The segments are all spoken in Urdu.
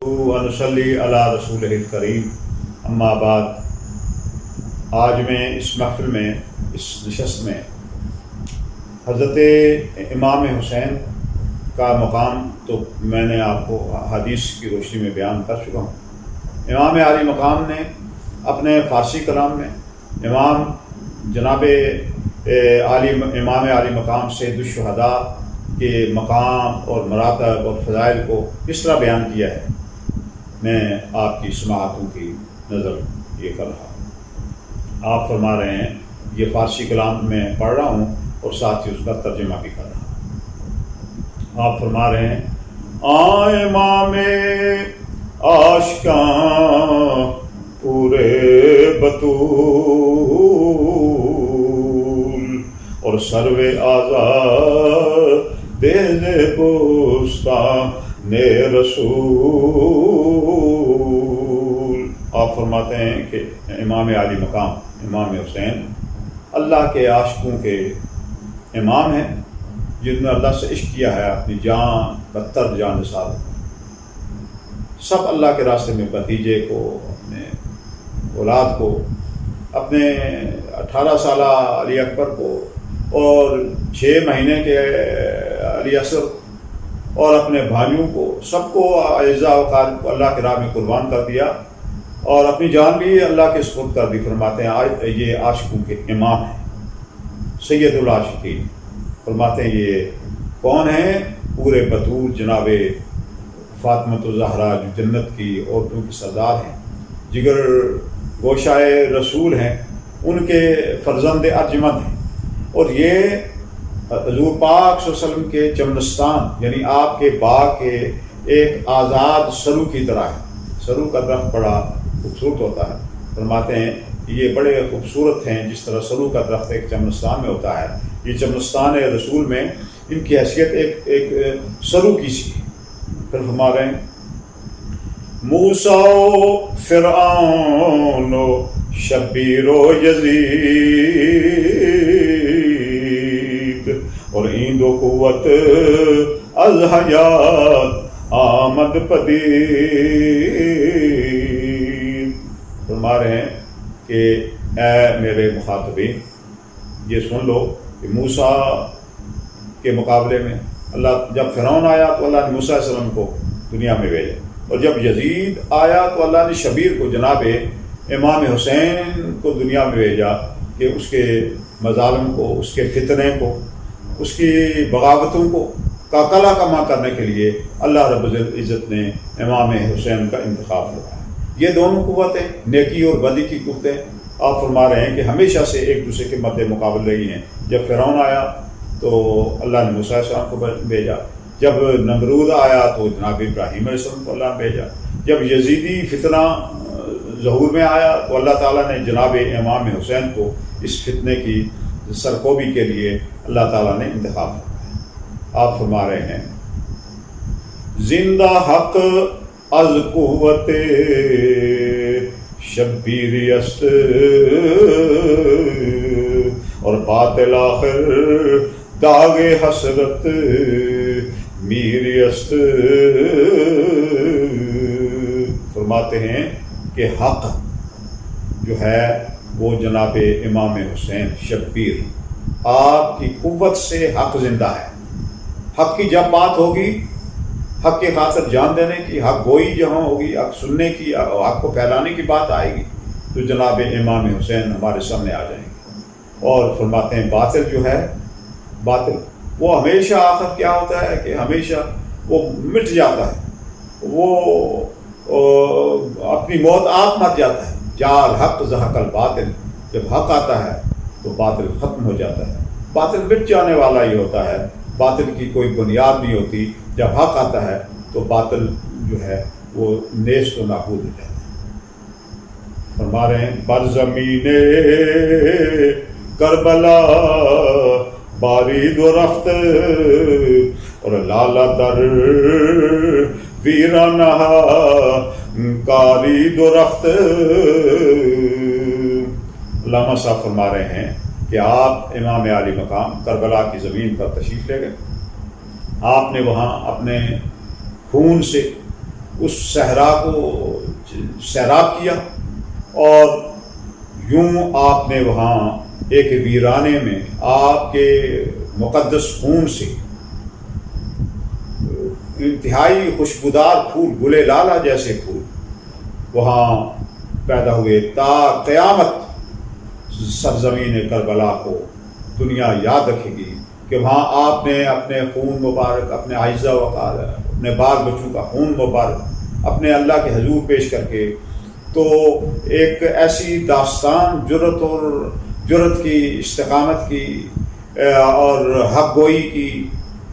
ونصلی علی رسول الکریم اما بعد۔ آج میں اس محفل میں، اس نشست میں حضرت امام حسین کا مقام تو میں نے آپ کو حدیث کی روشنی میں بیان کر چکا ہوں۔ امام عالی مقام نے اپنے فارسی کلام میں جناب امام عالی مقام سید الشہداء کے مقام اور مراتب اور فضائل کو اس طرح بیان کیا ہے، میں آپ کی سماعتوں کی نظر یہ کر رہا ہوں۔ آپ فرما رہے ہیں، یہ فارسی کلام میں پڑھ رہا ہوں اور ساتھ ہی اس کا ترجمہ بھی کر رہا ہوں۔ آپ فرما رہے ہیں، امام عاشقاں پورے بطول اور سروے آزاد دیز بوستان رسول۔ آپ فرماتے ہیں کہ امام عالی مقام امام حسین اللہ کے عاشقوں کے امام ہیں، جنہوں نے اللہ سے عشق کیا ہے، اپنی جان بدتر جان نثار، سب اللہ کے راستے میں، بھتیجے کو، اپنے اولاد کو، اپنے 18 سالہ علی اکبر کو اور 6 مہینے کے علی اصغر اور اپنے بھائیوں کو، سب کو اعزاء وقار کو اللہ کے راہ میں قربان کر دیا اور اپنی جان بھی اللہ کے سپرد کر دی۔ فرماتے ہیں یہ عاشقوں کے امام ہیں، سید العاشقین۔ فرماتے ہیں یہ کون ہیں؟ پورے بطول جناب فاطمۃ الزہرا، جو جنت کی عورتوں کی سردار ہیں، جگر گوشائے رسول ہیں، ان کے فرزند ارجمند ہیں، اور یہ حضور پاک صلی اللہ علیہ وسلم کے چمنستان یعنی آپ کے باغ کے ایک آزاد سرو کی طرح ہے۔ سرو کا درخت بڑا خوبصورت ہوتا ہے۔ فرماتے ہیں یہ بڑے خوبصورت ہیں، جس طرح سرو کا درخت ایک چمنستان میں ہوتا ہے، یہ چمنستان رسول میں ان کی حیثیت ایک سرو کی سی ہے۔ پھر فرما رہے ہیں، موسیٰ و فرعون و شبیر و یزید اور ایند و قوت از حیات آمد پدید۔ فرما رہے ہیں کہ اے میرے مخاطبین، یہ سن لو کہ موسیٰ کے مقابلے میں جب فرعون آیا تو اللہ نے موسیٰ علیہ السلام کو دنیا میں بھیجا، اور جب یزید آیا تو اللہ نے شبیر کو، جناب امام حسین کو دنیا میں بھیجا کہ اس کے مظالم کو، اس کے فتنے کو، اس کی بغاوتوں کو کلا کما کرنے کے لیے اللہ رب العزت نے امام حسین کا انتخاب کیا۔ یہ دونوں قوتیں، نیکی اور بدی کی قوتیں، آپ فرما رہے ہیں کہ ہمیشہ سے ایک دوسرے کے مد مقابل رہی ہیں۔ جب فرعون آیا تو اللہ نے موسیٰ علیہ السلام کو بھیجا، جب نمرود آیا تو جناب ابراہیم علیہ السلام کو اللہ نے بھیجا، جب یزیدی فتنہ ظہور میں آیا تو اللہ تعالیٰ نے جناب امام حسین کو اس فتنے کی سرکوبی کے لیے اللہ تعالیٰ نے انتخاب کیا۔ آپ فرما رہے ہیں، زندہ حق از قوت شبیری است اور باطل آخر داغ حسرت میری است۔ فرماتے ہیں کہ حق جو ہے وہ جناب امام حسین شبیر، آپ کی قوت سے حق زندہ ہے۔ حق کی جب بات ہوگی، حق کی خاطر جان دینے کی، حق گوئی جہاں ہوگی، حق سننے کی، حق کو پھیلانے کی بات آئے گی تو جناب امام حسین ہمارے سامنے آ جائیں گے۔ اور فرماتے ہیں باطل جو ہے، باطل وہ ہمیشہ آخر کیا ہوتا ہے کہ ہمیشہ وہ مٹ جاتا ہے، وہ اپنی موت آپ مر جاتا ہے۔ جال حق زحق الباطل، جب حق آتا ہے تو باطل ختم ہو جاتا ہے، باطل مٹ جانے والا ہی ہوتا ہے، باطل کی کوئی بنیاد نہیں ہوتی۔ جب حق آتا ہے تو باطل جو ہے وہ نیست و نابود ہو جاتا ہے۔ فرما رہے ہیں، بر زمین کربلا بارید و رفت اور لالا در ویرانہ کارید و رفت۔ علامہ صاحب فرما رہے ہیں کہ آپ امام عالی مقام کربلا کی زمین پر تشریف لے گئے۔ آپ نے وہاں اپنے خون سے اس صحرا کو سیراب کیا، اور یوں آپ نے وہاں ایک ویرانے میں آپ کے مقدس خون سے انتہائی خوشبودار پھول، گلے لالا جیسے پھول وہاں پیدا ہوئے، تا قیامت سرزمین کربلا کو دنیا یاد رکھے گی کہ وہاں آپ نے اپنے خون مبارک، اپنے اعزہ وقار، اپنے بال بچوں کا خون مبارک اپنے اللہ کے حضور پیش کر کے، تو ایک ایسی داستان جرت کی، استقامت کی اور حق گوئی کی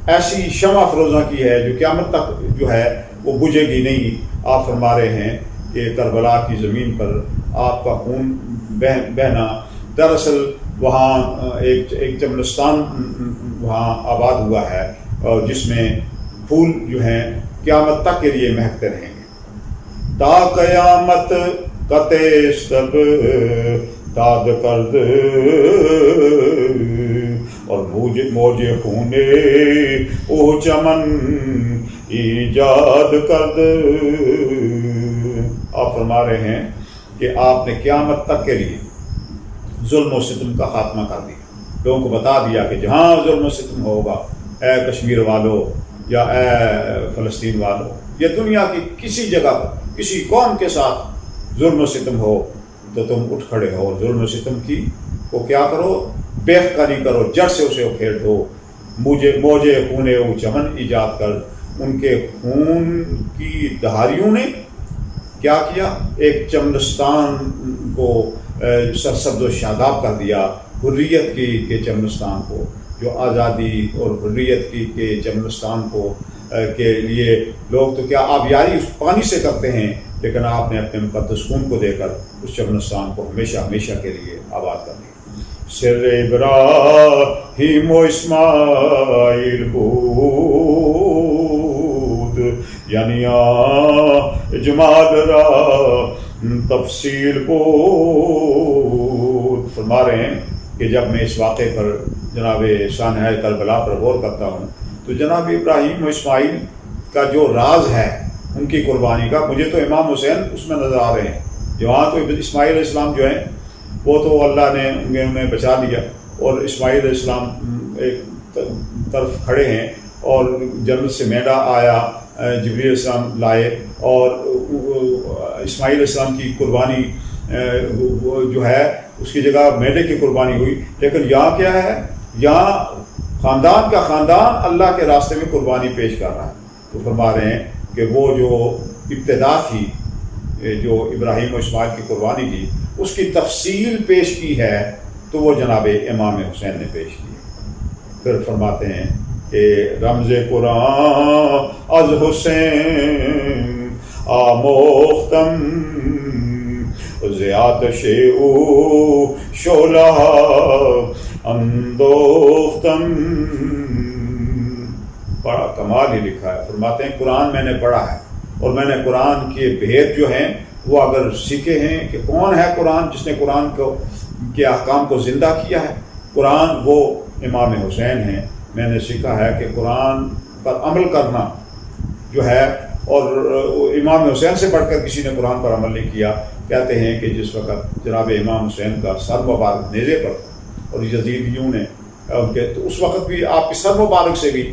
ایسی شمع افروزہ کی ہے جو قیامت تک جو ہے وہ بجھے گی نہیں۔ آپ فرما رہے ہیں کہ کربلا کی زمین پر آپ کا خون بہنا، دراصل وہاں ایک چمنستان وہاں آباد ہوا ہے، اور جس میں پھول جو ہیں قیامت تک کے لیے مہکتے رہیں گے۔ تا قیامت قطع سب داد کرد، اور موج خونے او چمن ایجاد کرد۔ آپ فرما رہے ہیں کہ آپ نے قیامت تک کے لیے ظلم و ستم کا خاتمہ کر دیا، لوگوں کو بتا دیا کہ جہاں ظلم و ستم ہوگا، اے کشمیر والو یا اے فلسطین والو یا دنیا کی کسی جگہ پر کسی قوم کے ساتھ ظلم و ستم ہو تو تم اٹھ کھڑے ہو، ظلم و ستم کی کو کیا کرو، بیخ کاری کرو، جڑ سے اسے اکھیڑ دو۔ موجے خونے او چمن ایجاد کر، ان کے خون کی دھاریوں نے کیا کیا، ایک چمنستان کو سرسبز و شاداب کر دیا، حریت کی کے چمنستان کو، جو آزادی اور حریت کی کے چمنستان کو کے لیے لوگ تو کیا آبیاری اس پانی سے کرتے ہیں، لیکن آپ نے اپنے مقدس خون کو دے کر اس چمنستان کو ہمیشہ ہمیشہ کے لیے آباد کر دیا۔ سر ابراہیم و اسماعیل بود، یعنی اجمال را تفصیل بود۔ فرما رہے ہیں کہ جب میں اس واقعے پر جناب سانحہ کربلا پر غور کرتا ہوں تو جناب ابراہیم و اسماعیل کا جو راز ہے ان کی قربانی کا، مجھے تو امام حسین اس میں نظر آ رہے ہیں۔ وہاں تو اسماعیل علیہ السلام جو ہیں وہ تو اللہ نے انہیں بچا لیا، اور اسماعیل علیہ السلام ایک طرف کھڑے ہیں، اور جنت سے میڈا آیا، جبریل علیہ السلام لائے، اور اسماعیل علیہ السلام کی قربانی جو ہے اس کی جگہ میڈے کی قربانی ہوئی۔ لیکن یہاں کیا ہے، یہاں خاندان کا خاندان اللہ کے راستے میں قربانی پیش کر رہا ہے۔ تو فرما رہے ہیں کہ وہ جو ابتدا تھی، جو ابراہیم و اسماعیل کی قربانی کی، اس کی تفصیل پیش کی ہے تو وہ جناب امام حسین نے پیش کی۔ پھر فرماتے ہیں کہ رمز قرآن از حسین آموختم، زیادش او شعلہ اندوختم۔ بڑا کمال ہی لکھا ہے۔ فرماتے ہیں قرآن میں نے پڑھا ہے، اور میں نے قرآن کے بھید جو ہیں وہ اگر سیکھے ہیں کہ کون ہے قرآن جس نے قرآن کو کے احکام کو زندہ کیا ہے، قرآن وہ امام حسین ہیں۔ میں نے سیکھا ہے کہ قرآن پر عمل کرنا جو ہے، اور امام حسین سے بڑھ کر کسی نے قرآن پر عمل نہیں کیا۔ کہتے ہیں کہ جس وقت جناب امام حسین کا سر مبارک نیزے پر اور یزیدیوں نے تو اس وقت بھی آپ کے سر مبارک سے بھی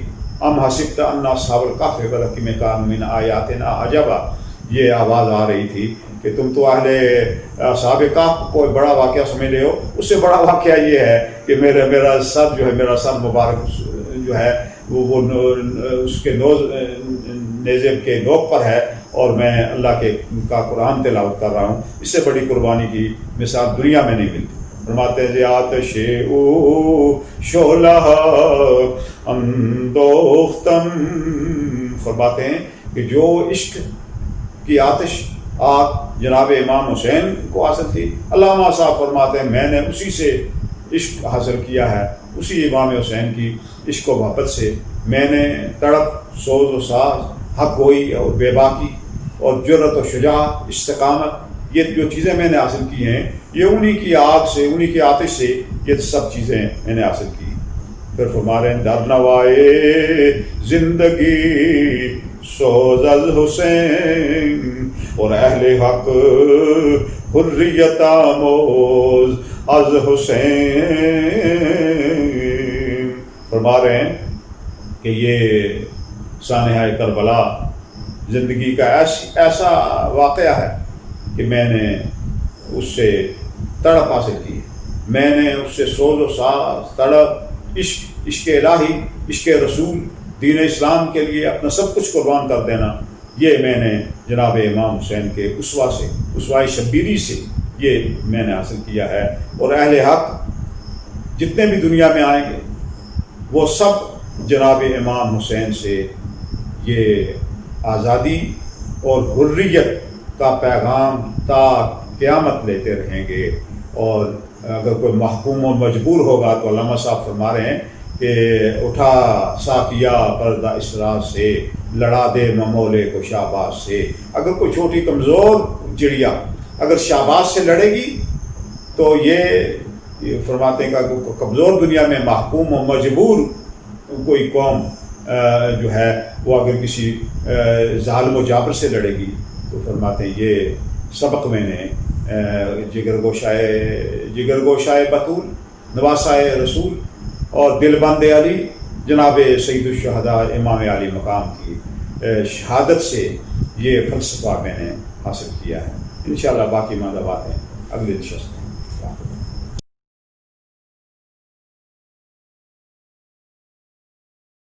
ام حسبت ان اصحاب الکہف والرقیم کانوا من آیاتنا عجبا، یہ آواز آ رہی تھی کہ تم تو اہل اصحاب کہف کو بڑا واقعہ سمجھ رہے ہو، اس سے بڑا واقعہ یہ ہے کہ میرا سر جو ہے، میرا سر مبارک جو ہے وہ اس کے نیزے کے نوک پر ہے، اور میں اللہ کا قرآن تلاوت کر رہا ہوں۔ اس سے بڑی قربانی کی مثال دنیا میں نہیں ملتی۔ فرماتے ہیں آتش او شعلہ اندوختم، فرماتے ہیں کہ جو عشق کی آتش آگ جناب امام حسین کو حاصل تھی، علامہ صاحب فرماتے ہیں میں نے اسی سے عشق حاصل کیا ہے، اسی امام حسین کی عشق و محبت سے میں نے تڑپ، سوز و ساز، حق گوئی اور بے باکی اور جرت و شجاعت، استقامت، یہ جو چیزیں میں نے حاصل کی ہیں یہ انہی کی آگ سے، انہی کی آتش سے یہ سب چیزیں میں نے حاصل کی۔ پھر فرما رہے ہیں در نوائے زندگی سوز از حسین اور اہل حق حریت آموز از حسین. فرما رہے ہیں کہ یہ سانحہ کربلا زندگی کا ایسا واقعہ ہے کہ میں نے اس سے تڑپ حاصل کی، میں نے اس سے سوز و ساز، تڑپ، عشق الہی، عشق رسول، دین اسلام کے لیے اپنا سب کچھ قربان کر دینا، یہ میں نے جناب امام حسین کے اسوہ سے، اسوہ شبیری سے یہ میں نے حاصل کیا ہے. اور اہل حق جتنے بھی دنیا میں آئیں گے وہ سب جناب امام حسین سے یہ آزادی اور حریت کا پیغام تا قیامت لیتے رہیں گے. اور اگر کوئی محکوم و مجبور ہوگا تو علامہ صاحب فرما رہے ہیں کہ اٹھا ساقیہ پردہ اسرار سے، لڑا دے ممولے کو شہباز سے. اگر کوئی چھوٹی کمزور چڑیا اگر شہباز سے لڑے گی تو یہ فرماتے ہیں کہ کمزور دنیا میں محکوم و مجبور کوئی قوم جو ہے وہ اگر کسی ظالم و جابر سے لڑے گی تو فرماتے ہیں یہ سبق میں نے جگر گوشائے بطول، نواسائے رسول اور دل بند علی جناب سید الشہداء امام علی مقام کی شہادت سے یہ فلسفہ میں نے حاصل کیا ہے. انشاءاللہ باقی مادہ باتیں اگلے نشست